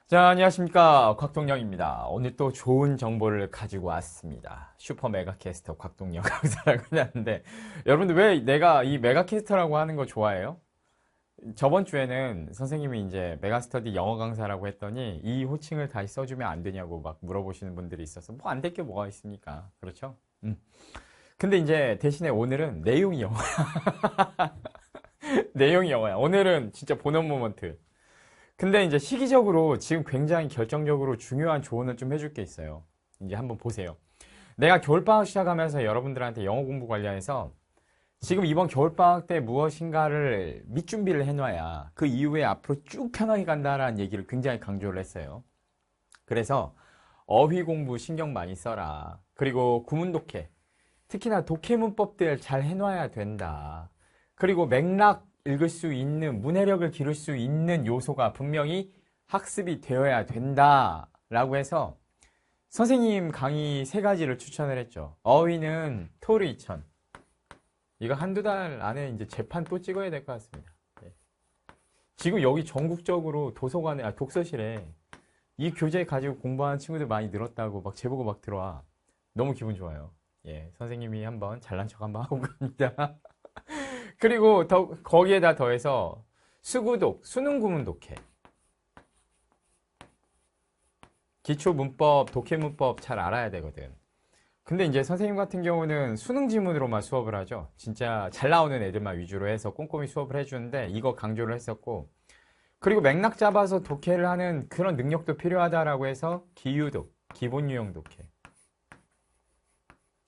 자, 안녕하십니까. 곽동영입니다. 오늘 또 좋은 정보를 가지고 왔습니다. 슈퍼 메가캐스터 곽동영 강사라고 해놨는데, 여러분들 왜 내가 이 메가캐스터라고 하는 거 좋아해요? 저번 주에는 선생님이 이제 메가스터디 영어 강사라고 했더니 이 호칭을 다시 써주면 안 되냐고 막 물어보시는 분들이 있어서 뭐 안 될 게 뭐가 있습니까? 그렇죠? 근데 이제 대신에 오늘은 내용이 영어야. 내용이 영어야. 오늘은 진짜 본원 모먼트. 근데 이제 시기적으로 지금 굉장히 결정적으로 중요한 조언을 좀 해줄 게 있어요. 이제 한번 보세요. 내가 겨울방학 시작하면서 여러분들한테 영어 공부 관련해서 지금 이번 겨울방학 때 무엇인가를 밑준비를 해놔야 그 이후에 앞으로 쭉 편하게 간다라는 얘기를 굉장히 강조를 했어요. 그래서 어휘 공부 신경 많이 써라. 그리고 구문 독해. 특히나 독해 문법들 잘 해놔야 된다. 그리고 맥락 읽을 수 있는, 문해력을 기를 수 있는 요소가 분명히 학습이 되어야 된다. 라고 해서 선생님 강의 세 가지를 추천을 했죠. 어휘는 토르 2000. 이거 한두 달 안에 이제 재판 또 찍어야 될 것 같습니다. 네. 지금 여기 전국적으로 도서관에, 독서실에 이 교재 가지고 공부하는 친구들 많이 늘었다고 막 제보가 막 들어와. 너무 기분 좋아요. 예, 선생님이 한번 잘난 척 한번 하고 갑니다. 그리고 거기에다 더해서 수구독, 수능 구문 독해. 기초 문법, 독해 문법 잘 알아야 되거든. 근데 이제 선생님 같은 경우는 수능 지문으로만 수업을 하죠. 진짜 잘 나오는 애들만 위주로 해서 꼼꼼히 수업을 해주는데 이거 강조를 했었고, 그리고 맥락 잡아서 독해를 하는 그런 능력도 필요하다라고 해서 기유독, 기본 유형 독해.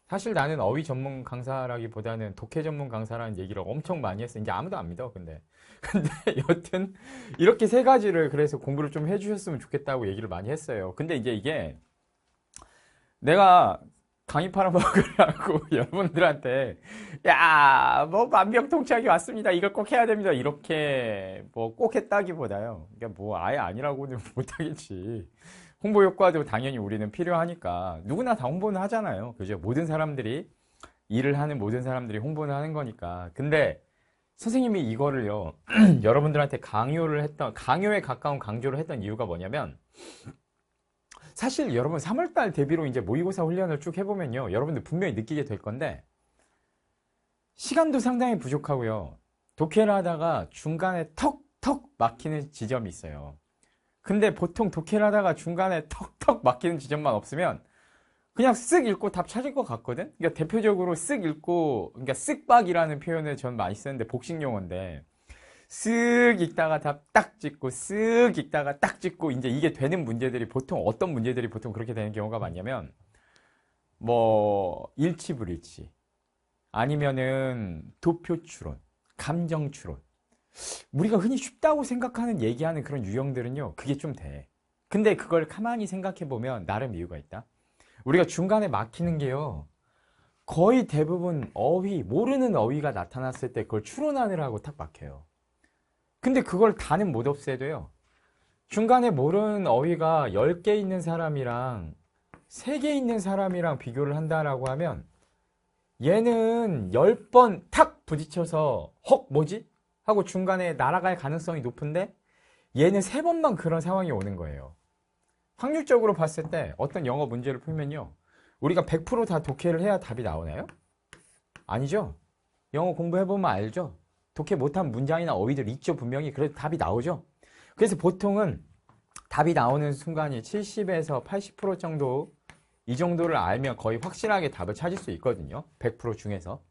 사실 나는 어휘 전문 강사라기보다는 독해 전문 강사라는 얘기를 엄청 많이 했어. 이제 아무도 안 믿어, 근데. 근데 여튼 이렇게 세 가지를 그래서 공부를 좀 해주셨으면 좋겠다고 얘기를 많이 했어요. 근데 이제 이게 내가 강의 팔아먹으려고 여러분들한테 야, 뭐 만병통치약이 왔습니다. 이걸 꼭 해야 됩니다. 이렇게 뭐 꼭 했다기보다요. 그러니까 뭐 아예 아니라고는 못하겠지. 홍보 효과도 당연히 우리는 필요하니까 누구나 다 홍보는 하잖아요. 그죠? 모든 사람들이 일을 하는 모든 사람들이 홍보는 하는 거니까. 근데 선생님이 이거를요, 여러분들한테 강요에 가까운 강조를 했던 이유가 뭐냐면, 사실 여러분 3월달 대비로 이제 모의고사 훈련을 쭉 해보면요, 여러분들 분명히 느끼게 될 건데, 시간도 상당히 부족하고요, 독해를 하다가 중간에 턱턱 막히는 지점이 있어요. 근데 보통 독해를 하다가 중간에 턱턱 막히는 지점만 없으면 그냥 쓱 읽고 답 찾을 것 같거든? 그러니까 대표적으로 쓱 읽고, 그러니까 쓱박이라는 표현을 전 많이 쓰는데 복식 용어인데, 쓱 읽다가 답 딱 찍고, 쓱 읽다가 딱 찍고, 이제 이게 되는 문제들이 보통, 어떤 문제들이 보통 그렇게 되는 경우가 많냐면, 뭐, 일치불일치. 아니면은 도표 추론, 감정 추론. 우리가 흔히 쉽다고 생각하는 얘기하는 그런 유형들은요, 그게 좀 돼. 근데 그걸 가만히 생각해보면 나름 이유가 있다. 우리가 중간에 막히는 게요, 거의 대부분 모르는 어휘가 나타났을 때 그걸 추론하느라고 탁 막혀요. 근데 그걸 다는 못 없애도요, 중간에 모르는 어휘가 10개 있는 사람이랑 3개 있는 사람이랑 비교를 한다라고 하면 얘는 10번 탁 부딪혀서 뭐지? 하고 중간에 날아갈 가능성이 높은데 얘는 3번만 그런 상황이 오는 거예요. 확률적으로 봤을 때 어떤 영어 문제를 풀면요, 우리가 100%다 독해를 해야 답이 나오나요? 아니죠. 영어 공부해보면 알죠. 독해 못한 문장이나 어휘들 있죠. 분명히. 그래도 답이 나오죠. 그래서 보통은 답이 나오는 순간이 70에서 80% 정도, 이 정도를 알면 거의 확실하게 답을 찾을 수 있거든요. 100% 중에서.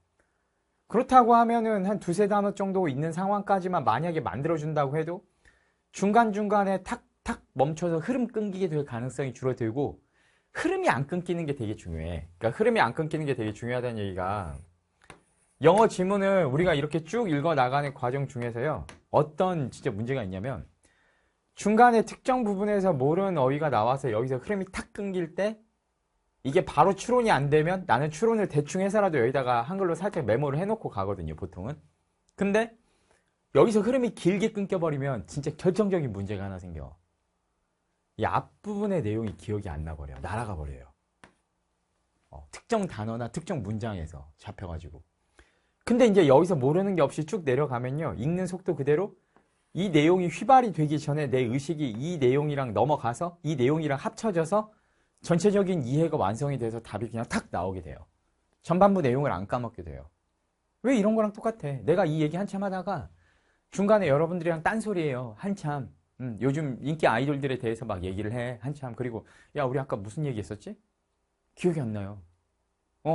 그렇다고 하면은 한 두세 단어 정도 있는 상황까지만 만약에 만들어준다고 해도 중간중간에 탁탁 멈춰서 흐름 끊기게 될 가능성이 줄어들고, 흐름이 안 끊기는 게 되게 중요해. 그러니까 흐름이 안 끊기는 게 되게 중요하다는 얘기가, 영어 지문을 우리가 이렇게 쭉 읽어 나가는 과정 중에서요, 어떤 진짜 문제가 있냐면, 중간에 특정 부분에서 모르는 어휘가 나와서 여기서 흐름이 탁 끊길 때 이게 바로 추론이 안 되면 나는 추론을 대충 해서라도 여기다가 한글로 살짝 메모를 해놓고 가거든요, 보통은. 근데 여기서 흐름이 길게 끊겨버리면 진짜 결정적인 문제가 하나 생겨. 이 앞부분의 내용이 기억이 안 나버려. 날아가 버려요. 특정 단어나 특정 문장에서 잡혀가지고. 근데 이제 여기서 모르는 게 없이 쭉 내려가면요, 읽는 속도 그대로 이 내용이 휘발이 되기 전에 내 의식이 이 내용이랑 넘어가서 이 내용이랑 합쳐져서 전체적인 이해가 완성이 돼서 답이 그냥 탁 나오게 돼요. 전반부 내용을 안 까먹게 돼요. 왜 이런 거랑 똑같아? 내가 이 얘기 한참 하다가 중간에 여러분들이랑 딴소리예요. 한참. 요즘 인기 아이돌들에 대해서 막 얘기를 해. 한참. 그리고 야, 우리 아까 무슨 얘기 했었지? 기억이 안 나요.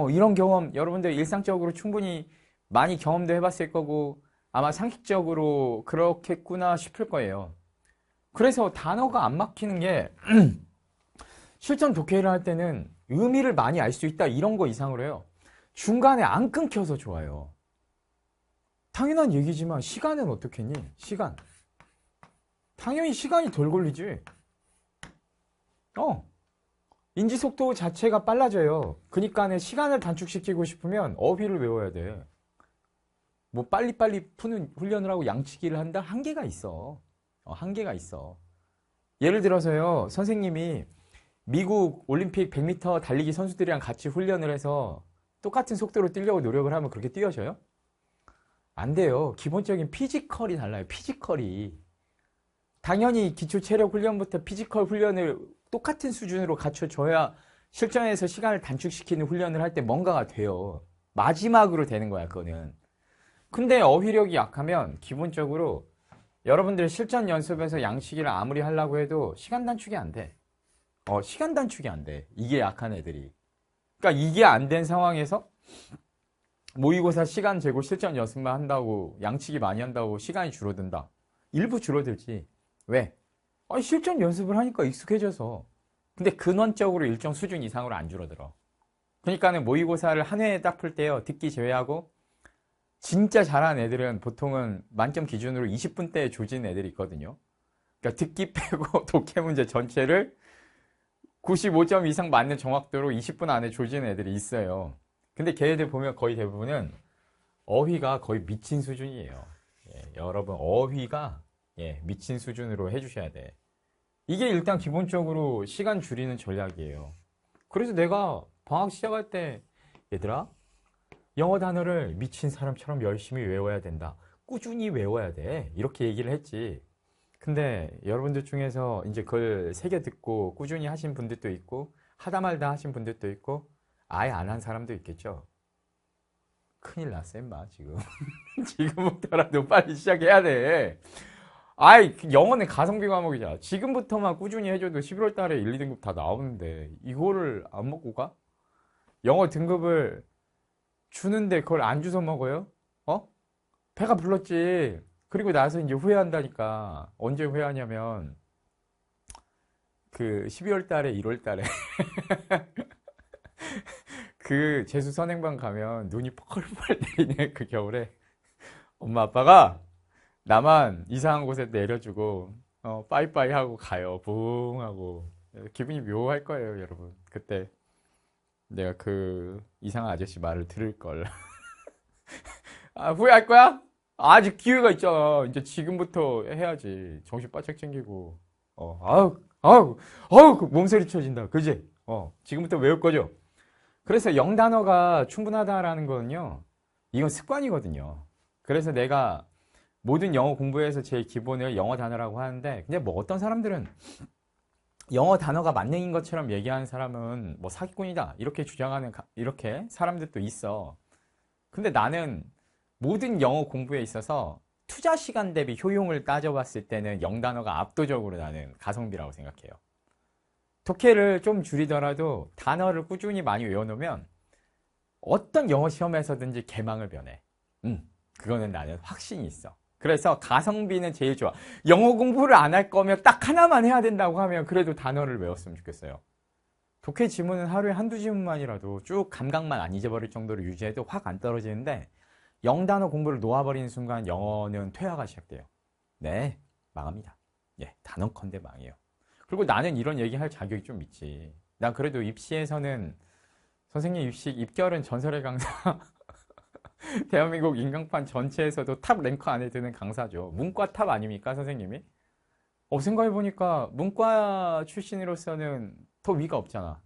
이런 경험 여러분들 일상적으로 충분히 많이 경험도 해봤을 거고 아마 상식적으로 그렇겠구나 싶을 거예요. 그래서 단어가 안 막히는 게 실전 독해를 할 때는 의미를 많이 알 수 있다 이런 거 이상으로 해요. 중간에 안 끊겨서 좋아요. 당연한 얘기지만 시간은 어떻겠니? 시간. 당연히 시간이 덜 걸리지. 인지속도 자체가 빨라져요. 그러니까 시간을 단축시키고 싶으면 어휘를 외워야 돼. 뭐 빨리빨리 푸는 훈련을 하고 양치기를 한다? 한계가 있어. 한계가 있어. 예를 들어서요. 선생님이 미국 올림픽 100m 달리기 선수들이랑 같이 훈련을 해서 똑같은 속도로 뛰려고 노력을 하면 그렇게 뛰어져요? 안 돼요. 기본적인 피지컬이 달라요. 피지컬이. 당연히 기초 체력 훈련부터 피지컬 훈련을 똑같은 수준으로 갖춰줘야 실전에서 시간을 단축시키는 훈련을 할 때 뭔가가 돼요. 마지막으로 되는 거야, 그거는. 근데 어휘력이 약하면 기본적으로 여러분들 실전 연습에서 양치기를 아무리 하려고 해도 시간 단축이 안 돼. 시간 단축이 안 돼. 이게 약한 애들이. 그러니까 이게 안 된 상황에서 모의고사 시간 재고 실전 연습만 한다고 양치기 많이 한다고 시간이 줄어든다. 일부 줄어들지. 왜? 실전 연습을 하니까 익숙해져서. 근데 근원적으로 일정 수준 이상으로 안 줄어들어. 그러니까는 모의고사를 한 회에 딱 풀 때요. 듣기 제외하고 진짜 잘하는 애들은 보통은 만점 기준으로 20분대에 조지는 애들이 있거든요. 그러니까 듣기 빼고 독해 문제 전체를 95점 이상 맞는 정확도로 20분 안에 조지는 애들이 있어요. 근데 걔네들 보면 거의 대부분은 어휘가 거의 미친 수준이에요. 여러분 어휘가 미친 수준으로 해주셔야 돼. 이게 일단 기본적으로 시간 줄이는 전략이에요. 그래서 내가 방학 시작할 때 얘들아 영어 단어를 미친 사람처럼 열심히 외워야 된다. 꾸준히 외워야 돼. 이렇게 얘기를 했지. 근데 여러분들 중에서 이제 그걸 새겨 듣고 꾸준히 하신 분들도 있고 하다 말다 하신 분들도 있고 아예 안 한 사람도 있겠죠. 큰일 났어 임마 지금. 지금부터라도 빨리 시작해야 돼. 영어는 가성비 과목이잖아. 지금부터만 꾸준히 해줘도 11월 달에 1, 2등급 다 나오는데 이거를 안 먹고 가? 영어 등급을 주는데 그걸 안 주워 먹어요? 배가 불렀지. 그리고 나서 이제 후회한다니까. 언제 후회하냐면 그 12월 달에 1월 달에 그 재수 선행반 가면 눈이 펄펄 내리네. 그 겨울에 엄마 아빠가 나만 이상한 곳에 내려주고 빠이빠이 하고 가요. 붕 하고 기분이 묘할 거예요 여러분. 그때 내가 그 이상한 아저씨 말을 들을 걸. 후회할 거야? 아직 기회가 있잖아. 이제 지금부터 해야지. 정신 바짝 챙기고. 그 몸소리 쳐진다. 그지? 지금부터 외울 거죠? 그래서 영단어가 충분하다라는 거는요. 이건 습관이거든요. 그래서 내가 모든 영어 공부에서 제일 기본을 영어 단어라고 하는데, 근데 뭐 어떤 사람들은 영어 단어가 만능인 것처럼 얘기하는 사람은 뭐 사기꾼이다. 이렇게 주장하는, 이렇게 사람들도 있어. 근데 나는 모든 영어 공부에 있어서 투자 시간 대비 효용을 따져봤을 때는 영단어가 압도적으로 나는 가성비라고 생각해요. 독해를 좀 줄이더라도 단어를 꾸준히 많이 외워놓으면 어떤 영어 시험에서든지 개망을 변해. 그거는 나는 확신이 있어. 그래서 가성비는 제일 좋아. 영어 공부를 안 할 거면 딱 하나만 해야 된다고 하면 그래도 단어를 외웠으면 좋겠어요. 독해 지문은 하루에 한두 지문만이라도 쭉 감각만 안 잊어버릴 정도로 유지해도 확 안 떨어지는데 영단어 공부를 놓아버리는 순간 영어는 퇴화가 시작돼요. 네, 망합니다. 단언컨대 망해요. 그리고 나는 이런 얘기할 자격이 좀 있지. 난 그래도 입시에서는 선생님 입결은 전설의 강사. 대한민국 인강판 전체에서도 탑 랭커 안에 드는 강사죠. 문과 탑 아닙니까, 선생님이? 생각해보니까 문과 출신으로서는 더 위가 없잖아.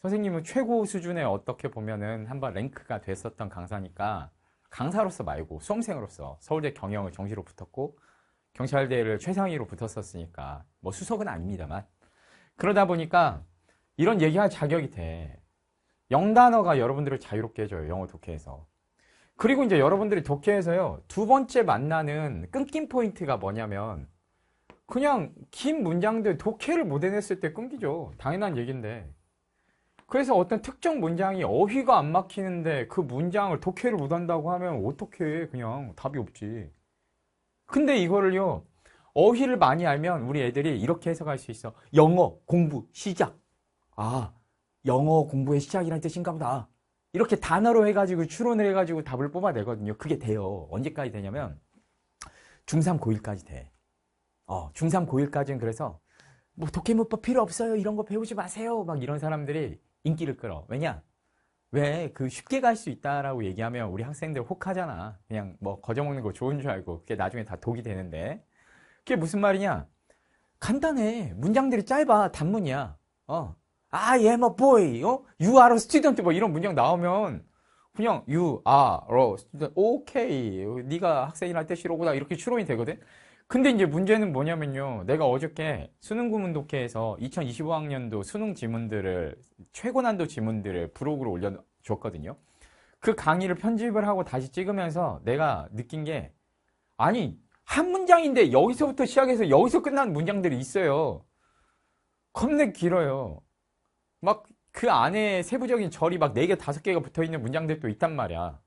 선생님은 최고 수준에 어떻게 보면은 한번 랭크가 됐었던 강사니까 강사로서 말고 수험생으로서 서울대 경영을 정시로 붙었고 경찰대를 최상위로 붙었었으니까. 뭐 수석은 아닙니다만. 그러다 보니까 이런 얘기할 자격이 돼. 영단어가 여러분들을 자유롭게 해줘요. 영어 독해에서. 그리고 이제 여러분들이 독해에서요. 두 번째 만나는 끊김 포인트가 뭐냐면 그냥 긴 문장들 독해를 못 해냈을 때 끊기죠. 당연한 얘기인데. 그래서 어떤 특정 문장이 어휘가 안 막히는데 그 문장을 독해를 못 한다고 하면 어떻게 그냥 답이 없지. 근데 이거를요. 어휘를 많이 알면 우리 애들이 이렇게 해석할 수 있어. 영어 공부 시작. 아, 영어 공부의 시작이라는 뜻인가 보다. 이렇게 단어로 해가지고 추론을 해가지고 답을 뽑아내거든요. 그게 돼요. 언제까지 되냐면 중3 고1까지 돼. 중3 고1까지는 그래서 뭐 독해문법 필요 없어요. 이런 거 배우지 마세요. 막 이런 사람들이 인기를 끌어. 왜냐? 왜 그 쉽게 갈 수 있다라고 얘기하면 우리 학생들 혹하잖아. 그냥 뭐 거저먹는 거 좋은 줄 알고 그게 나중에 다 독이 되는데 그게 무슨 말이냐? 간단해. 문장들이 짧아. 단문이야. I am a boy. You are a student. 뭐 이런 문장 나오면 그냥 you are a student. 오케이. 네가 학생이란 뜻이로구나. 이렇게 추론이 되거든. 근데 이제 문제는 뭐냐면요. 내가 어저께 수능 구문 독해에서 2025학년도 수능 지문들을 최고 난도 지문들을 브로그로 올려줬거든요. 그 강의를 편집을 하고 다시 찍으면서 내가 느낀 게 아니 한 문장인데 여기서부터 시작해서 여기서 끝나는 문장들이 있어요. 겁내 길어요. 막 그 안에 세부적인 절이 막 4개, 5개가 붙어있는 문장들도 있단 말이야.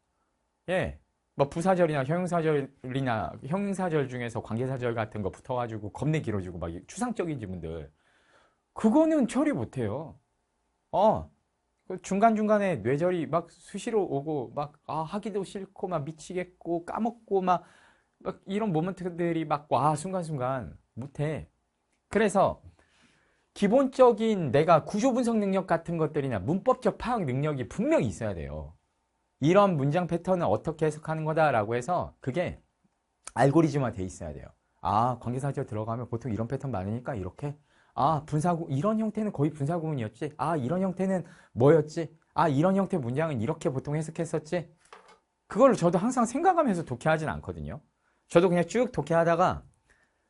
예. 뭐 부사절이나 형용사절 중에서 관계사절 같은 거 붙어가지고 겁내 길어지고 막 추상적인 지문들. 그거는 처리 못해요. 중간중간에 뇌절이 막 수시로 오고 막 하기도 싫고 막 미치겠고 까먹고 막 이런 모먼트들이 막 와 순간순간 못해. 그래서 기본적인 내가 구조 분석 능력 같은 것들이나 문법적 파악 능력이 분명히 있어야 돼요. 이런 문장 패턴은 어떻게 해석하는 거다라고 해서 그게 알고리즘화 돼 있어야 돼요. 관계사절 들어가면 보통 이런 패턴 많으니까 이렇게 분사구 이런 형태는 거의 분사구문이었지. 이런 형태는 뭐였지? 이런 형태 문장은 이렇게 보통 해석했었지. 그걸 저도 항상 생각하면서 독해하진 않거든요. 저도 그냥 쭉 독해하다가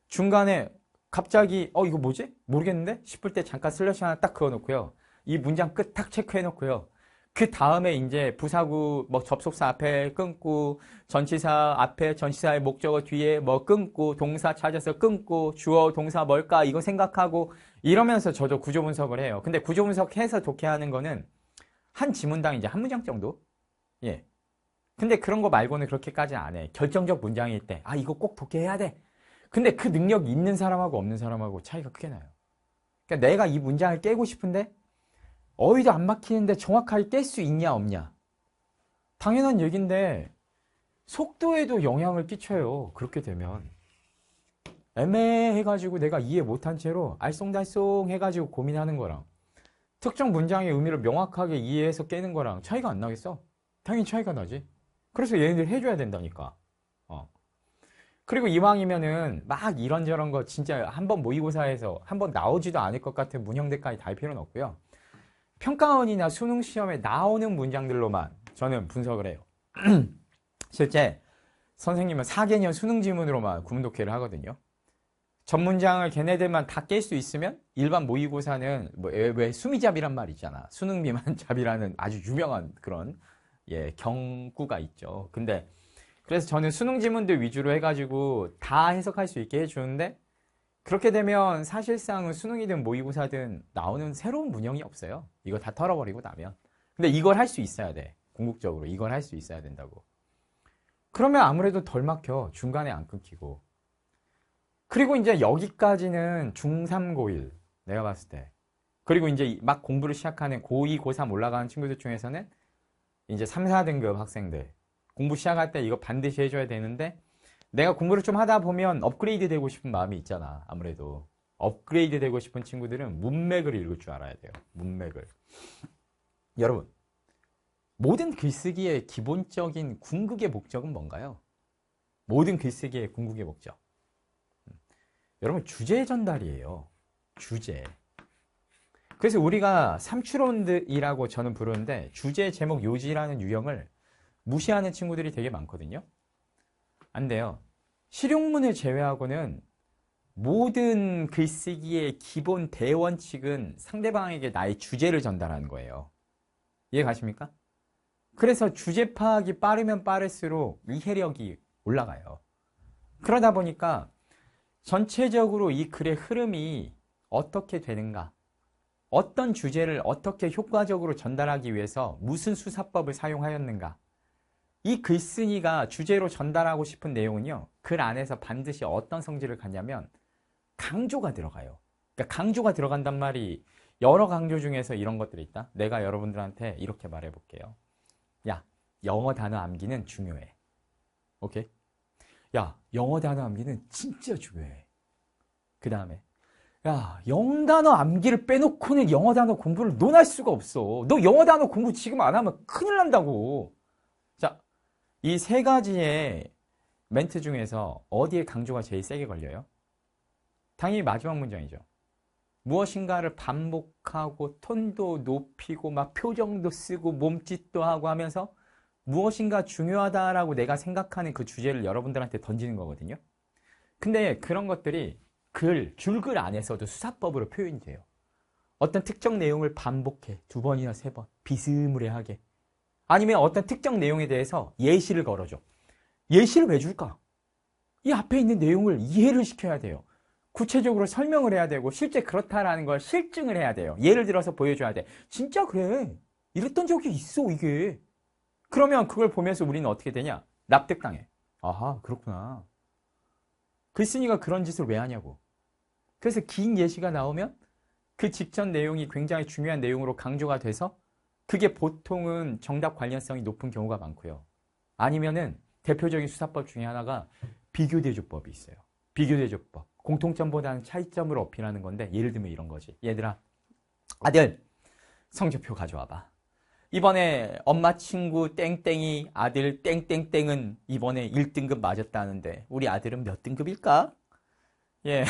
중간에 갑자기 이거 뭐지? 모르겠는데? 싶을 때 잠깐 슬래시 하나 딱 그어놓고요. 이 문장 끝 탁 체크해놓고요. 그 다음에 이제 부사구 뭐 접속사 앞에 끊고 전치사 앞에 전치사의 목적어 뒤에 뭐 끊고 동사 찾아서 끊고 주어 동사 뭘까 이거 생각하고 이러면서 저도 구조 분석을 해요. 근데 구조 분석해서 독해하는 거는 한 지문당 이제 한 문장 정도? 예. 근데 그런 거 말고는 그렇게까지 안 해. 결정적 문장일 때 이거 꼭 독해해야 돼. 근데 그 능력이 있는 사람하고 없는 사람하고 차이가 크게 나요. 그러니까 내가 이 문장을 깨고 싶은데 어휘도 안 막히는데 정확하게 깰 수 있냐 없냐. 당연한 얘기인데 속도에도 영향을 끼쳐요. 그렇게 되면. 애매해가지고 내가 이해 못한 채로 알쏭달쏭 해가지고 고민하는 거랑 특정 문장의 의미를 명확하게 이해해서 깨는 거랑 차이가 안 나겠어? 당연히 차이가 나지. 그래서 얘네들 해줘야 된다니까. 그리고 이왕이면은 막 이런저런 거 진짜 한번 모의고사에서 한번 나오지도 않을 것 같은 문형들까지 다 할 필요는 없고요. 평가원이나 수능 시험에 나오는 문장들로만 저는 분석을 해요. 실제 선생님은 4개년 수능 지문으로만 구문 독해를 하거든요. 전문장을 걔네들만 다 깰 수 있으면 일반 모의고사는 왜 수미잡이란 말 있잖아. 수능 미만 잡이라는 아주 유명한 그런 경구가 있죠. 근데 그래서 저는 수능 지문들 위주로 해가지고 다 해석할 수 있게 해주는데 그렇게 되면 사실상은 수능이든 모의고사든 나오는 새로운 문형이 없어요. 이거 다 털어버리고 나면. 근데 이걸 할 수 있어야 돼. 궁극적으로 이걸 할 수 있어야 된다고. 그러면 아무래도 덜 막혀. 중간에 안 끊기고. 그리고 이제 여기까지는 중3, 고1 내가 봤을 때. 그리고 이제 막 공부를 시작하는 고2, 고3 올라가는 친구들 중에서는 이제 3, 4등급 학생들 공부 시작할 때 이거 반드시 해줘야 되는데 내가 공부를 좀 하다 보면 업그레이드 되고 싶은 마음이 있잖아. 아무래도 업그레이드 되고 싶은 친구들은 문맥을 읽을 줄 알아야 돼요. 문맥을. 여러분, 모든 글쓰기의 기본적인 궁극의 목적은 뭔가요? 모든 글쓰기의 궁극의 목적. 여러분, 주제 전달이에요. 주제. 그래서 우리가 삼추론이라고 저는 부르는데 주제, 제목, 요지라는 유형을 무시하는 친구들이 되게 많거든요. 안 돼요. 실용문을 제외하고는 모든 글쓰기의 기본 대원칙은 상대방에게 나의 주제를 전달하는 거예요. 이해 가십니까? 그래서 주제 파악이 빠르면 빠를수록 이해력이 올라가요. 그러다 보니까 전체적으로 이 글의 흐름이 어떻게 되는가, 어떤 주제를 어떻게 효과적으로 전달하기 위해서 무슨 수사법을 사용하였는가, 이 글쓴이가 주제로 전달하고 싶은 내용은요, 글 안에서 반드시 어떤 성질을 갖냐면 강조가 들어가요. 그러니까 강조가 들어간단 말이 여러 강조 중에서 이런 것들이 있다. 내가 여러분들한테 이렇게 말해볼게요. 야, 영어 단어 암기는 중요해. 오케이? 야, 영어 단어 암기는 진짜 중요해. 그 다음에 야, 영어 단어 암기를 빼놓고는 영어 단어 공부를 논할 수가 없어. 너 영어 단어 공부 지금 안 하면 큰일 난다고. 자, 이 세 가지의 멘트 중에서 어디에 강조가 제일 세게 걸려요? 당연히 마지막 문장이죠. 무엇인가를 반복하고 톤도 높이고 막 표정도 쓰고 몸짓도 하고 하면서 무엇인가 중요하다라고 내가 생각하는 그 주제를 여러분들한테 던지는 거거든요. 근데 그런 것들이 줄글 안에서도 수사법으로 표현이 돼요. 어떤 특정 내용을 반복해 2번이나 3번 비스무리하게, 아니면 어떤 특정 내용에 대해서 예시를 걸어줘. 예시를 왜 줄까? 이 앞에 있는 내용을 이해를 시켜야 돼요. 구체적으로 설명을 해야 되고 실제 그렇다라는 걸 실증을 해야 돼요. 예를 들어서 보여줘야 돼. 진짜 그래. 이랬던 적이 있어 이게. 그러면 그걸 보면서 우리는 어떻게 되냐? 납득당해. 아하, 그렇구나. 글쓴이가 그런 짓을 왜 하냐고. 그래서 긴 예시가 나오면 그 직전 내용이 굉장히 중요한 내용으로 강조가 돼서 그게 보통은 정답 관련성이 높은 경우가 많고요. 아니면은 대표적인 수사법 중에 하나가 비교대조법이 있어요. 비교대조법. 공통점보다는 차이점을 어필하는 건데, 예를 들면 이런 거지. 얘들아, 아들 성적표 가져와봐. 이번에 엄마 친구 땡땡이 아들 땡땡땡은 이번에 1등급 맞았다는데 우리 아들은 몇 등급일까? 예,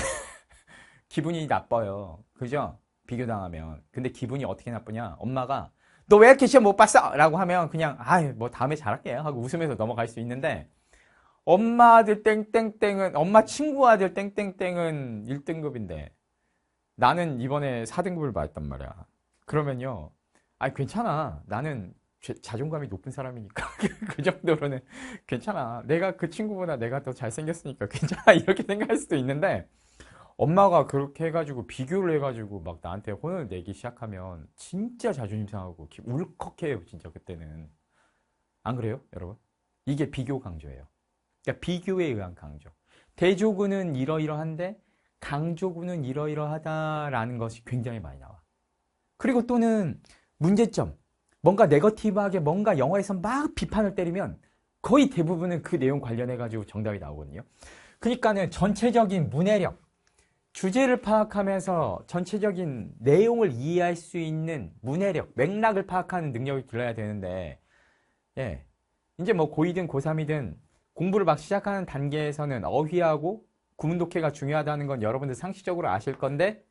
기분이 나빠요. 그죠? 비교당하면. 근데 기분이 어떻게 나쁘냐? 엄마가 너 왜 이렇게 시험 못 봤어? 라고 하면 그냥 아이 뭐 다음에 잘할게요 하고 웃으면서 넘어갈 수 있는데, 엄마 아들 땡땡땡은, 엄마 친구 아들 땡땡땡은 1등급인데 나는 이번에 4등급을 받았단 말이야. 그러면요, 아니 괜찮아. 나는 자존감이 높은 사람이니까 그 정도로는 괜찮아. 내가 그 친구보다 내가 더 잘생겼으니까 괜찮아. 이렇게 생각할 수도 있는데, 엄마가 그렇게 해가지고 비교를 해가지고 막 나한테 혼을 내기 시작하면 진짜 자존심 상하고 울컥해요. 진짜 그때는. 안 그래요 여러분? 이게 비교 강조예요. 그러니까 비교에 의한 강조. 대조구는 이러이러한데 강조구는 이러이러하다라는 것이 굉장히 많이 나와. 그리고 또는 문제점, 뭔가 네거티브하게 뭔가 영어에서 막 비판을 때리면 거의 대부분은 그 내용 관련해가지고 정답이 나오거든요. 그러니까는 전체적인 문해력, 주제를 파악하면서 전체적인 내용을 이해할 수 있는 문해력, 맥락을 파악하는 능력이 길러야 되는데, 예, 이제 뭐 고2든 고3이든 공부를 막 시작하는 단계에서는 어휘하고 구문독해가 중요하다는 건 여러분들 상식적으로 아실 건데,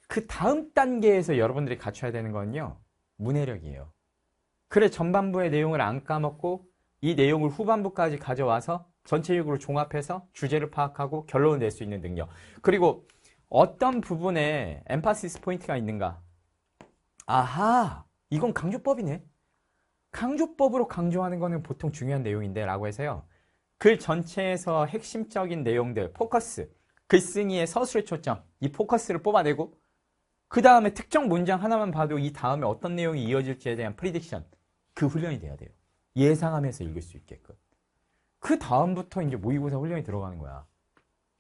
그 다음 단계에서 여러분들이 갖춰야 되는 건요, 문해력이에요. 그래, 전반부의 내용을 안 까먹고 이 내용을 후반부까지 가져와서 전체적으로 종합해서 주제를 파악하고 결론을 낼 수 있는 능력. 그리고 어떤 부분에 엠파시스 포인트가 있는가. 아하, 이건 강조법이네. 강조법으로 강조하는 거는 보통 중요한 내용인데 라고 해서요, 글 전체에서 핵심적인 내용들, 포커스, 글쓴이의 서술의 초점, 이 포커스를 뽑아내고 그 다음에 특정 문장 하나만 봐도 이 다음에 어떤 내용이 이어질지에 대한 프리딕션, 그 훈련이 돼야 돼요. 예상하면서 읽을 수 있게끔. 그 다음부터 이제 모의고사 훈련이 들어가는 거야.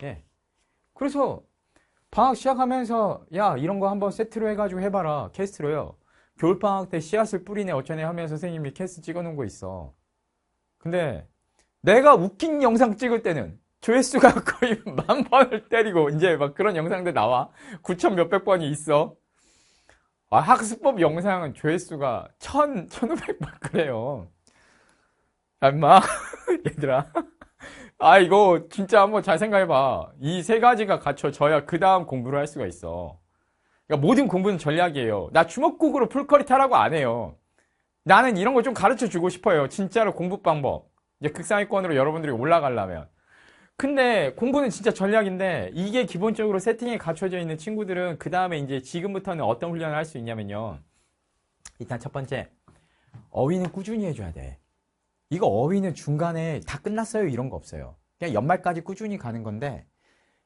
예. 그래서 방학 시작하면서 야, 이런 거 한번 세트로 해가지고 해봐라. 캐스트로요. 겨울방학 때 씨앗을 뿌리네 어쩌네 하면서 선생님이 캐스트 찍어놓은 거 있어. 근데 내가 웃긴 영상 찍을 때는 조회수가 거의 10,000번을 때리고 이제 막 그런 영상들 나와. 9,000 몇백 번이 있어. 아, 학습법 영상은 조회수가 1,500번 그래요. 아, 임마. 얘들아. 아, 이거 진짜 한번 잘 생각해봐. 이 세 가지가 갖춰져야 그 다음 공부를 할 수가 있어. 그러니까 모든 공부는 전략이에요. 나 주먹국으로 풀커리 타라고 안 해요. 나는 이런 거 좀 가르쳐 주고 싶어요. 진짜로 공부 방법. 이제 극상위권으로 여러분들이 올라가려면. 근데 공부는 진짜 전략인데 이게 기본적으로 세팅이 갖춰져 있는 친구들은 그 다음에 이제 지금부터는 어떤 훈련을 할 수 있냐면요. 일단 첫 번째, 어휘는 꾸준히 해줘야 돼. 이거 어휘는 중간에 다 끝났어요 이런 거 없어요. 그냥 연말까지 꾸준히 가는 건데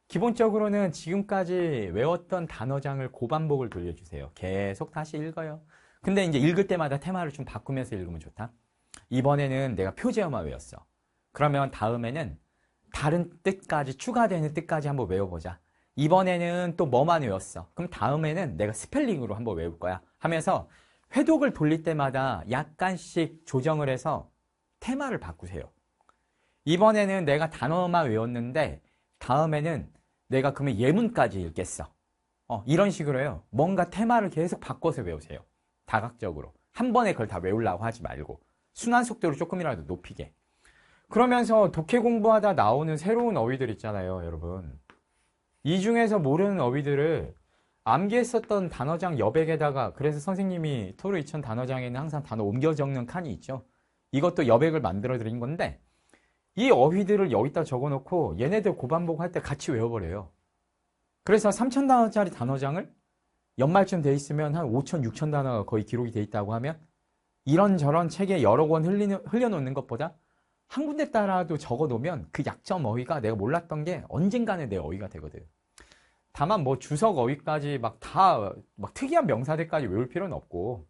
기본적으로는 지금까지 외웠던 단어장을 고반복을 돌려주세요. 계속 다시 읽어요. 근데 이제 읽을 때마다 테마를 좀 바꾸면서 읽으면 좋다. 이번에는 내가 표제어만 외웠어. 그러면 다음에는 다른 뜻까지 추가되는 뜻까지 한번 외워보자. 이번에는 또 뭐만 외웠어. 그럼 다음에는 내가 스펠링으로 한번 외울 거야. 하면서 회독을 돌릴 때마다 약간씩 조정을 해서 테마를 바꾸세요. 이번에는 내가 단어만 외웠는데 다음에는 내가 그러면 예문까지 읽겠어. 이런 식으로요. 뭔가 테마를 계속 바꿔서 외우세요. 다각적으로. 한 번에 그걸 다 외우려고 하지 말고 순환 속도를 조금이라도 높이게. 그러면서 독해 공부하다 나오는 새로운 어휘들 있잖아요, 여러분. 이 중에서 모르는 어휘들을 암기했었던 단어장 여백에다가, 그래서 선생님이 토르 2000 단어장에는 항상 단어 옮겨 적는 칸이 있죠. 이것도 여백을 만들어 드린 건데 이 어휘들을 여기다 적어놓고 얘네들 고반복할 때 같이 외워버려요. 그래서 3000단어짜리 단어장을 연말쯤 돼 있으면 한 5000, 6000단어가 거의 기록이 돼 있다고 하면 이런저런 책에 여러 권 흘려놓는 것보다 한 군데 따라도 적어놓으면 그 약점 어휘가 내가 몰랐던 게 언젠가는 내 어휘가 되거든. 다만 뭐 주석 어휘까지 막 특이한 명사들까지 외울 필요는 없고,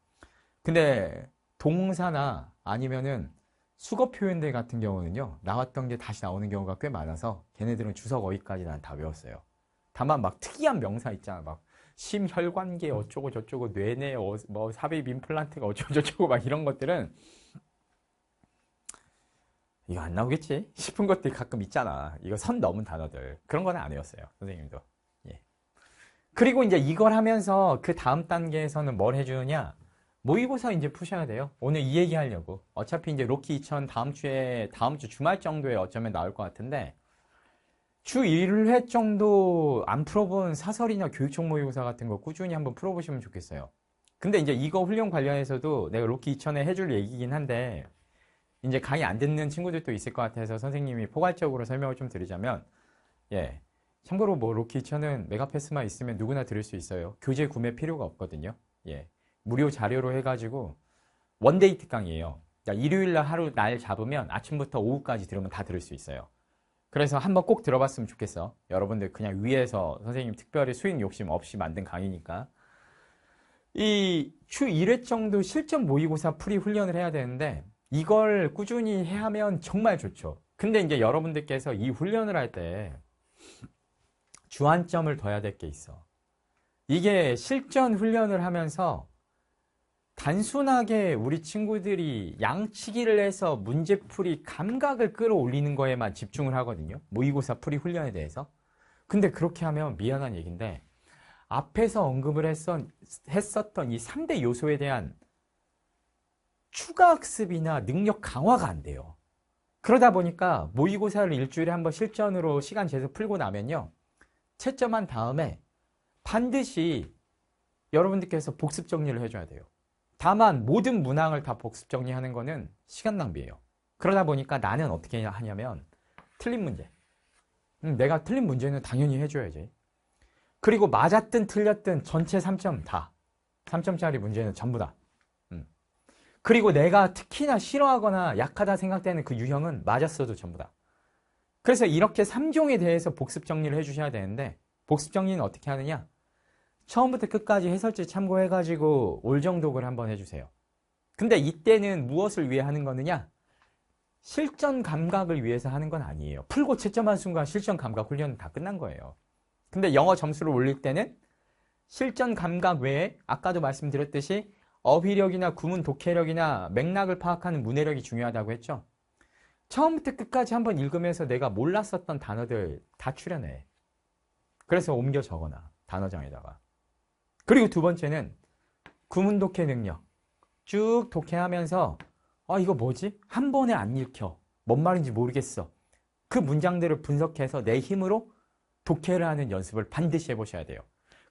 근데 동사나 아니면은 수거 표현들 같은 경우는요, 나왔던 게 다시 나오는 경우가 꽤 많아서 걔네들은 주석 어휘까지 난 다 외웠어요. 다만 막 특이한 명사 있잖아. 막 심혈관계 어쩌고 저쩌고 뇌내 뭐 삽입 임플란트가 어쩌고 저쩌고 막 이런 것들은 이거 안 나오겠지 싶은 것들이 가끔 있잖아. 이거 선 넘은 단어들. 그런 거는 안 외웠어요, 선생님도. 예. 그리고 이제 이걸 하면서 그 다음 단계에서는 뭘 해주느냐? 모의고사 이제 푸셔야 돼요. 오늘 이 얘기 하려고. 어차피 이제 로키 2000 다음 주 주말 정도에 어쩌면 나올 것 같은데, 주 1회 정도 안 풀어본 사설이나 교육청 모의고사 같은 거 꾸준히 한번 풀어보시면 좋겠어요. 근데 이제 이거 훈련 관련해서도 내가 로키 2000에 해줄 얘기긴 한데, 이제 강의 안 듣는 친구들도 있을 것 같아서 선생님이 포괄적으로 설명을 좀 드리자면, 예. 참고로 뭐 로키 2000은 메가패스만 있으면 누구나 들을 수 있어요. 교재 구매 필요가 없거든요. 예. 무료 자료로 해가지고 원데이 특강이에요. 그러니까 일요일날 하루 날 잡으면 아침부터 오후까지 들으면 다 들을 수 있어요. 그래서 한번 꼭 들어봤으면 좋겠어. 여러분들 그냥 위에서 선생님 특별히 수익 욕심 없이 만든 강의니까. 이 주 1회 정도 실전 모의고사 풀이 훈련을 해야 되는데 이걸 꾸준히 하면 정말 좋죠. 근데 이제 여러분들께서 이 훈련을 할 때 주안점을 둬야 될 게 있어. 이게 실전 훈련을 하면서 단순하게 우리 친구들이 양치기를 해서 문제풀이 감각을 끌어올리는 거에만 집중을 하거든요. 모의고사 풀이 훈련에 대해서. 근데 그렇게 하면 미안한 얘기인데 앞에서 언급을 했었던 이 3대 요소에 대한 추가 학습이나 능력 강화가 안 돼요. 그러다 보니까 모의고사를 일주일에 한번 실전으로 시간 재서 풀고 나면요, 채점한 다음에 반드시 여러분들께서 복습 정리를 해줘야 돼요. 다만 모든 문항을 다 복습 정리하는 거는 시간 낭비예요. 그러다 보니까 나는 어떻게 하냐면 틀린 문제, 내가 틀린 문제는 당연히 해줘야지. 그리고 맞았든 틀렸든 전체 3점 다, 3점짜리 문제는 전부 다. 그리고 내가 특히나 싫어하거나 약하다 생각되는 그 유형은 맞았어도 전부 다. 그래서 이렇게 3종에 대해서 복습 정리를 해주셔야 되는데, 복습 정리는 어떻게 하느냐? 처음부터 끝까지 해설지 참고해가지고 올정독을 한번 해주세요. 근데 이때는 무엇을 위해 하는 거느냐? 실전 감각을 위해서 하는 건 아니에요. 풀고 채점한 순간 실전 감각 훈련은 다 끝난 거예요. 근데 영어 점수를 올릴 때는 실전 감각 외에 아까도 말씀드렸듯이 어휘력이나 구문 독해력이나 맥락을 파악하는 문해력이 중요하다고 했죠. 처음부터 끝까지 한번 읽으면서 내가 몰랐었던 단어들 다 추려내. 그래서 옮겨 적어놔, 단어장에다가. 그리고 두 번째는 구문 독해 능력. 쭉 독해하면서 이거 뭐지? 한 번에 안 읽혀. 뭔 말인지 모르겠어. 그 문장들을 분석해서 내 힘으로 독해를 하는 연습을 반드시 해보셔야 돼요.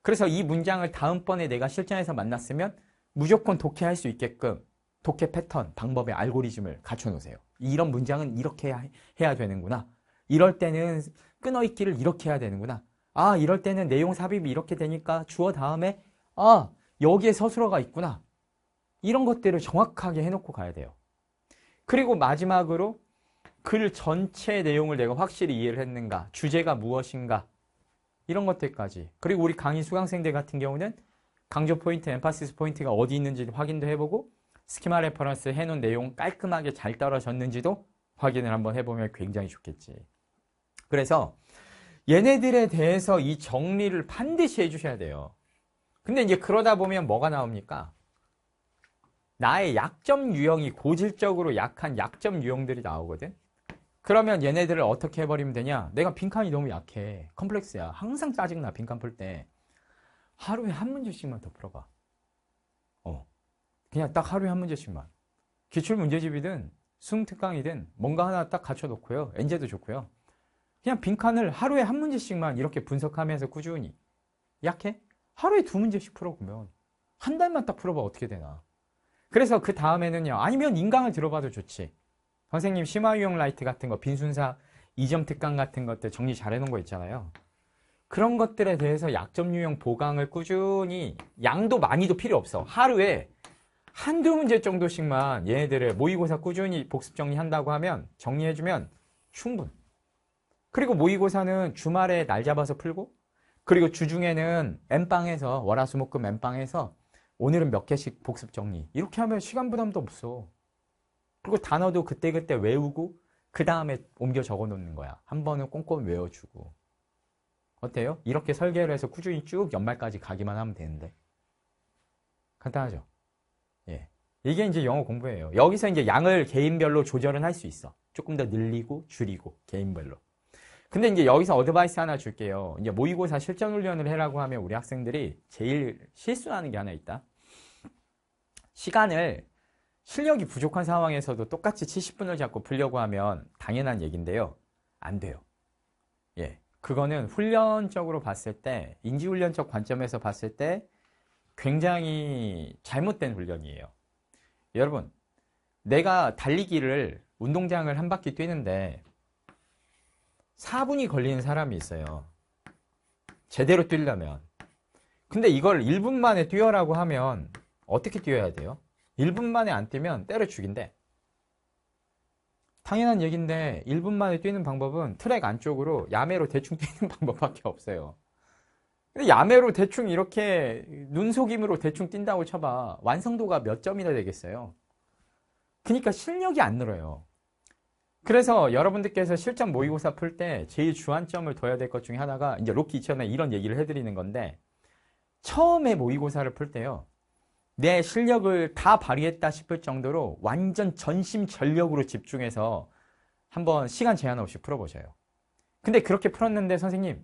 그래서 이 문장을 다음번에 내가 실전에서 만났으면 무조건 독해할 수 있게끔 독해 패턴, 방법의 알고리즘을 갖춰 놓으세요. 이런 문장은 이렇게 해야 되는구나. 이럴 때는 끊어있기를 이렇게 해야 되는구나. 아, 이럴 때는 내용 삽입이 이렇게 되니까 주어 다음에 아, 여기에 서술어가 있구나. 이런 것들을 정확하게 해놓고 가야 돼요. 그리고 마지막으로 글 전체 내용을 내가 확실히 이해를 했는가, 주제가 무엇인가, 이런 것들까지. 그리고 우리 강의 수강생들 같은 경우는 강조 포인트, 엠파시스 포인트가 어디 있는지 확인도 해보고 스키마 레퍼런스 해놓은 내용 깔끔하게 잘 떨어졌는지도 확인을 한번 해보면 굉장히 좋겠지. 그래서 얘네들에 대해서 이 정리를 반드시 해주셔야 돼요. 근데 이제 그러다 보면 뭐가 나옵니까? 나의 약점 유형이 고질적으로 약한 약점 유형들이 나오거든. 그러면 얘네들을 어떻게 해버리면 되냐? 내가 빈칸이 너무 약해. 컴플렉스야. 항상 짜증나, 빈칸 풀 때. 하루에 한 문제씩만 더 풀어봐. 그냥 딱 하루에 한 문제씩만. 기출문제집이든 수능특강이든 뭔가 하나 딱 갖춰놓고요. 엔제도 좋고요. 그냥 빈칸을 하루에 한 문제씩만 이렇게 분석하면서 꾸준히. 약해? 하루에 2문제씩 풀어보면 한 달만 딱 풀어봐 어떻게 되나. 그래서 그 다음에는요. 아니면 인강을 들어봐도 좋지. 선생님 심화유형 라이트 같은 거, 빈순사 2점 특강 같은 것들 정리 잘 해놓은 거 있잖아요. 그런 것들에 대해서 약점 유형 보강을 꾸준히, 양도 많이도 필요 없어. 하루에 한두 문제 정도씩만 얘네들을 모의고사 꾸준히 복습 정리한다고 하면, 정리해주면 충분. 그리고 모의고사는 주말에 날 잡아서 풀고, 그리고 주중에는 엠빵에서, 월화수목금 엠빵에서 오늘은 몇 개씩 복습 정리. 이렇게 하면 시간 부담도 없어. 그리고 단어도 그때그때 외우고 그 다음에 옮겨 적어 놓는 거야. 한 번은 꼼꼼히 외워주고. 어때요? 이렇게 설계를 해서 꾸준히 쭉 연말까지 가기만 하면 되는데. 간단하죠? 예. 이게 이제 영어 공부예요. 여기서 이제 양을 개인별로 조절은 할 수 있어. 조금 더 늘리고 줄이고 개인별로. 근데 이제 여기서 어드바이스 하나 줄게요. 이제 모의고사 실전 훈련을 해라고 하면 우리 학생들이 제일 실수하는 게 하나 있다. 시간을 실력이 부족한 상황에서도 똑같이 70분을 잡고 풀려고 하면 당연한 얘기인데요. 안 돼요. 예. 그거는 훈련적으로 봤을 때, 인지훈련적 관점에서 봤을 때 굉장히 잘못된 훈련이에요. 여러분, 내가 달리기를, 운동장을 한 바퀴 뛰는데 4분이 걸리는 사람이 있어요. 제대로 뛰려면. 근데 이걸 1분 만에 뛰어라고 하면 어떻게 뛰어야 돼요? 1분 만에 안 뛰면 때려 죽인대. 당연한 얘기인데 1분 만에 뛰는 방법은 트랙 안쪽으로 야매로 대충 뛰는 방법밖에 없어요. 근데 야매로 대충 이렇게 눈속임으로 대충 뛴다고 쳐봐. 완성도가 몇 점이나 되겠어요? 그러니까 실력이 안 늘어요. 그래서 여러분들께서 실전 모의고사 풀 때 제일 주안점을 둬야 될 것 중에 하나가, 이제 로키 2000에 이런 얘기를 해드리는 건데, 처음에 모의고사를 풀 때요, 내 실력을 다 발휘했다 싶을 정도로 완전 전심전력으로 집중해서 한번 시간 제한 없이 풀어보셔요. 근데 그렇게 풀었는데 선생님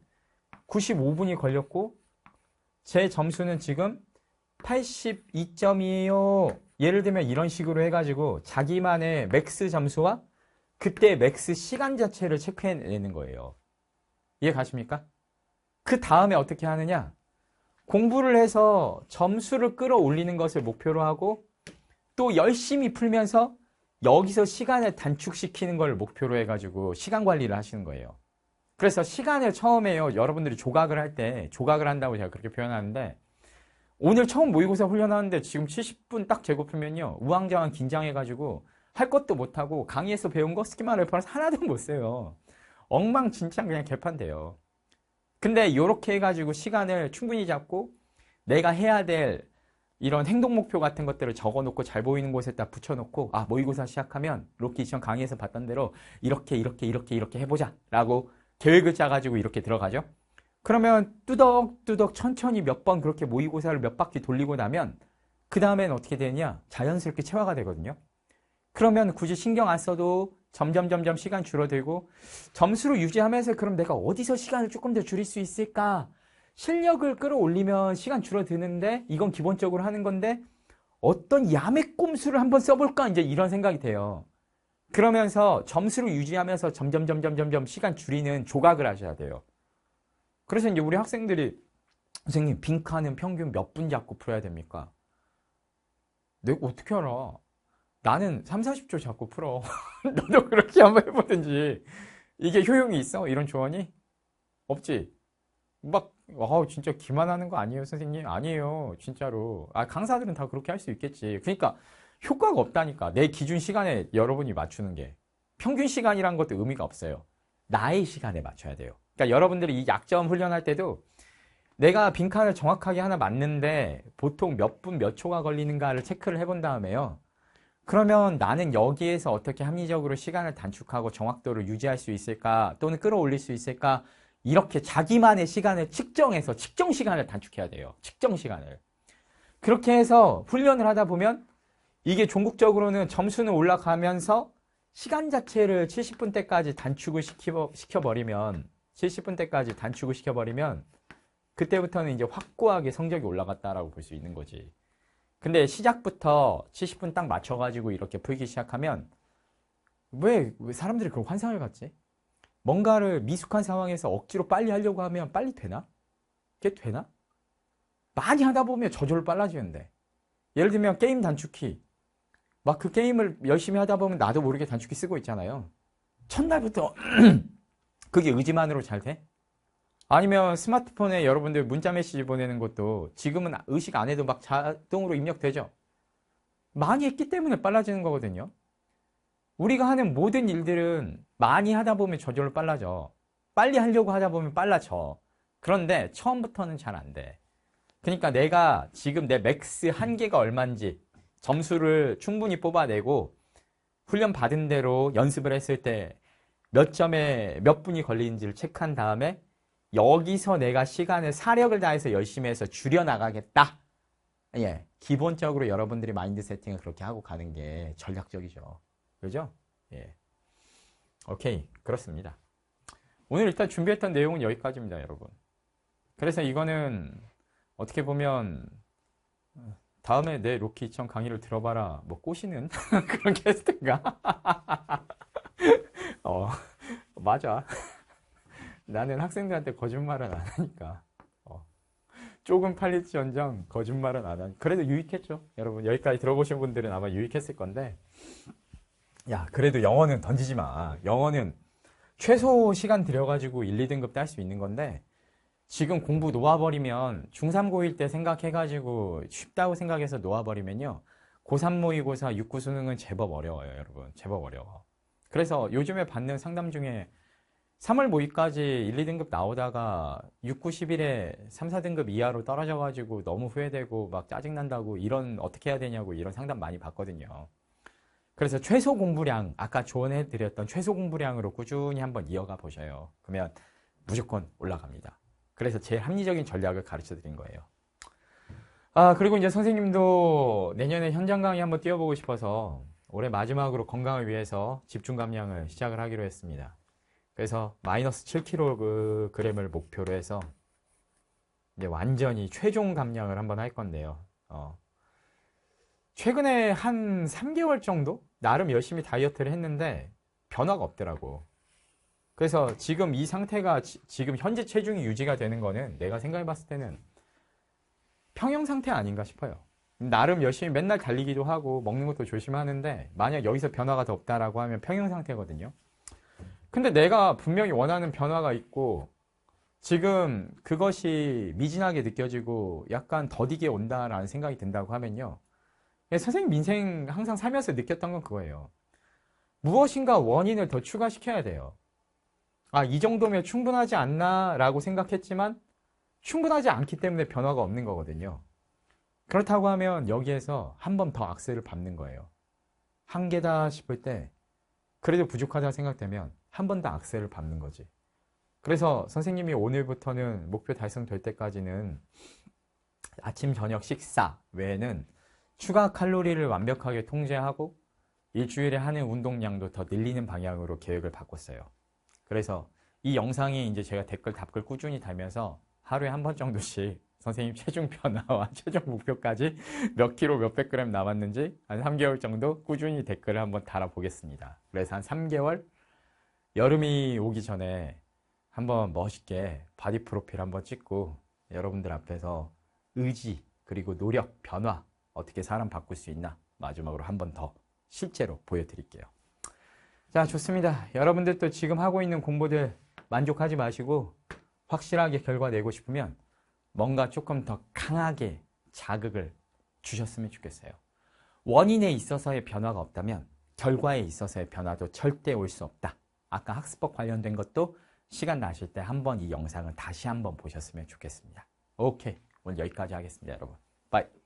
95분이 걸렸고 제 점수는 지금 82점이에요. 예를 들면 이런 식으로 해가지고 자기만의 맥스 점수와 그때 맥스 시간 자체를 체크해내는 거예요. 이해 가십니까? 그 다음에 어떻게 하느냐? 공부를 해서 점수를 끌어올리는 것을 목표로 하고 또 열심히 풀면서 여기서 시간을 단축시키는 걸 목표로 해가지고 시간 관리를 하시는 거예요. 그래서 시간을 처음에요. 여러분들이 조각을 할 때, 조각을 한다고 제가 그렇게 표현하는데, 오늘 처음 모의고사 훈련하는데 지금 70분 딱 재고 풀면요, 우왕좌왕 긴장해가지고 할 것도 못하고 강의에서 배운 거 스키마 레퍼런스 하나도 못 써요. 엉망진창 그냥 개판돼요. 근데 이렇게 해가지고 시간을 충분히 잡고 내가 해야 될 이런 행동 목표 같은 것들을 적어놓고 잘 보이는 곳에다 붙여놓고, 아, 모의고사 시작하면 로키 시험 강의에서 봤던 대로 이렇게 해보자 라고 계획을 짜가지고 이렇게 들어가죠. 그러면 뚜덕뚜덕 천천히 몇 번 그렇게 모의고사를 몇 바퀴 돌리고 나면 그 다음엔 어떻게 되냐? 자연스럽게 체화가 되거든요. 그러면 굳이 신경 안 써도 점점 시간 줄어들고, 점수를 유지하면서 그럼 내가 어디서 시간을 조금 더 줄일 수 있을까? 실력을 끌어올리면 시간 줄어드는데 이건 기본적으로 하는 건데 어떤 야매 꼼수를 한번 써볼까? 이제 이런 생각이 돼요. 그러면서 점수를 유지하면서 점점 시간 줄이는 조각을 하셔야 돼요. 그래서 이제 우리 학생들이 선생님 빈칸은 평균 몇 분 잡고 풀어야 됩니까? 내가 어떻게 알아? 나는 3, 40조 자꾸 풀어. 너도 그렇게 한번 해보든지. 이게 효용이 있어? 이런 조언이? 없지. 막, 진짜 기만하는 거 아니에요, 선생님? 아니에요, 진짜로. 강사들은 다 그렇게 할 수 있겠지. 그러니까 효과가 없다니까. 내 기준 시간에 여러분이 맞추는 게. 평균 시간이란 것도 의미가 없어요. 나의 시간에 맞춰야 돼요. 그러니까 여러분들이 이 약점 훈련할 때도 내가 빈칸을 정확하게 하나 맞는데 보통 몇 분, 몇 초가 걸리는가를 체크를 해본 다음에요. 그러면 나는 여기에서 어떻게 합리적으로 시간을 단축하고 정확도를 유지할 수 있을까 또는 끌어올릴 수 있을까 이렇게 자기만의 시간을 측정해서 측정 시간을 단축해야 돼요. 측정 시간을. 그렇게 해서 훈련을 하다 보면 이게 종국적으로는 점수는 올라가면서 시간 자체를 70분대까지 단축을 시켜버리면 70분대까지 단축을 시켜버리면 그때부터는 이제 확고하게 성적이 올라갔다라고 볼 수 있는 거지. 근데 시작부터 70분 딱 맞춰가지고 이렇게 풀기 시작하면 왜 사람들이 그런 환상을 갖지? 뭔가를 미숙한 상황에서 억지로 빨리 하려고 하면 빨리 되나? 그게 되나? 많이 하다 보면 저절로 빨라지는데. 예를 들면 게임 단축키. 막 그 게임을 열심히 하다 보면 나도 모르게 단축키 쓰고 있잖아요. 첫날부터 그게 의지만으로 잘 돼? 아니면 스마트폰에 여러분들 문자 메시지 보내는 것도 지금은 의식 안 해도 막 자동으로 입력되죠? 많이 했기 때문에 빨라지는 거거든요. 우리가 하는 모든 일들은 많이 하다 보면 저절로 빨라져. 빨리 하려고 하다 보면 빨라져. 그런데 처음부터는 잘 안 돼. 그러니까 내가 지금 내 맥스 한계가 얼마인지 점수를 충분히 뽑아내고 훈련 받은 대로 연습을 했을 때 몇 점에 몇 분이 걸리는지를 체크한 다음에 여기서 내가 시간을 사력을 다해서 열심히 해서 줄여나가겠다. 예, 기본적으로 여러분들이 마인드 세팅을 그렇게 하고 가는 게 전략적이죠. 그죠? 예. 오케이. 그렇습니다. 오늘 일단 준비했던 내용은 여기까지입니다, 여러분. 그래서 이거는 어떻게 보면 다음에 내 로키 2000 강의를 들어봐라. 뭐 꼬시는 그런 게스트인가? 맞아. 나는 학생들한테 거짓말은 안 하니까. 조금 팔릴지언정 거짓말은 안 하니까. 그래도 유익했죠. 여러분 여기까지 들어보신 분들은 아마 유익했을 건데 야 그래도 영어는 던지지 마. 영어는 최소 시간 들여가지고 1, 2등급 딸 수 있는 건데 지금 공부 놓아버리면 중3, 고1 때 생각해가지고 쉽다고 생각해서 놓아버리면요. 고3 모의고사 6, 9 수능은 제법 어려워요. 여러분 제법 어려워. 그래서 요즘에 받는 상담 중에 3월 모의까지 1, 2등급 나오다가 6, 9, 10일에 3, 4등급 이하로 떨어져가지고 너무 후회되고 막 짜증난다고 이런 어떻게 해야 되냐고 이런 상담 많이 받거든요. 그래서 최소 공부량, 아까 조언해드렸던 최소 공부량으로 꾸준히 한번 이어가 보셔요. 그러면 무조건 올라갑니다. 그래서 제일 합리적인 전략을 가르쳐 드린 거예요. 그리고 이제 선생님도 내년에 현장 강의 한번 뛰어보고 싶어서 올해 마지막으로 건강을 위해서 집중 감량을 시작을 하기로 했습니다. 그래서 마이너스 7kg을 목표로 해서 이제 완전히 최종 감량을 한번 할 건데요. 최근에 한 3개월 정도 나름 열심히 다이어트를 했는데 변화가 없더라고. 그래서 지금 이 상태가 지금 현재 체중이 유지가 되는 거는 내가 생각해 봤을 때는 평형 상태 아닌가 싶어요. 나름 열심히 맨날 달리기도 하고 먹는 것도 조심하는데 만약 여기서 변화가 더 없다라고 하면 평형 상태거든요. 근데 내가 분명히 원하는 변화가 있고 지금 그것이 미진하게 느껴지고 약간 더디게 온다라는 생각이 든다고 하면요. 선생님 인생 항상 살면서 느꼈던 건 그거예요. 무엇인가 원인을 더 추가시켜야 돼요. 이 정도면 충분하지 않나 라고 생각했지만 충분하지 않기 때문에 변화가 없는 거거든요. 그렇다고 하면 여기에서 한 번 더 악셀을 밟는 거예요. 한계다 싶을 때 그래도 부족하다 생각되면 한 번 더 악셀을 밟는 거지. 그래서 선생님이 오늘부터는 목표 달성될 때까지는 아침 저녁 식사 외에는 추가 칼로리를 완벽하게 통제하고 일주일에 하는 운동량도 더 늘리는 방향으로 계획을 바꿨어요. 그래서 이 영상이 이제 제가 댓글 답글 꾸준히 달면서 하루에 한 번 정도씩 선생님 체중 변화와 최종 목표까지 몇 킬로 몇백 그램 남았는지 한 3개월 정도 꾸준히 댓글을 한번 달아보겠습니다. 그래서 한 3개월 여름이 오기 전에 한번 멋있게 바디 프로필 한번 찍고 여러분들 앞에서 의지 그리고 노력, 변화 어떻게 사람 바꿀 수 있나 마지막으로 한 번 더 실제로 보여드릴게요. 자, 좋습니다. 여러분들도 지금 하고 있는 공부들 만족하지 마시고 확실하게 결과 내고 싶으면 뭔가 조금 더 강하게 자극을 주셨으면 좋겠어요. 원인에 있어서의 변화가 없다면 결과에 있어서의 변화도 절대 올 수 없다. 아까 학습법 관련된 것도 시간 나실 때 한번 이 영상을 다시 한번 보셨으면 좋겠습니다. 오케이. 오늘 여기까지 하겠습니다, 여러분. 바이.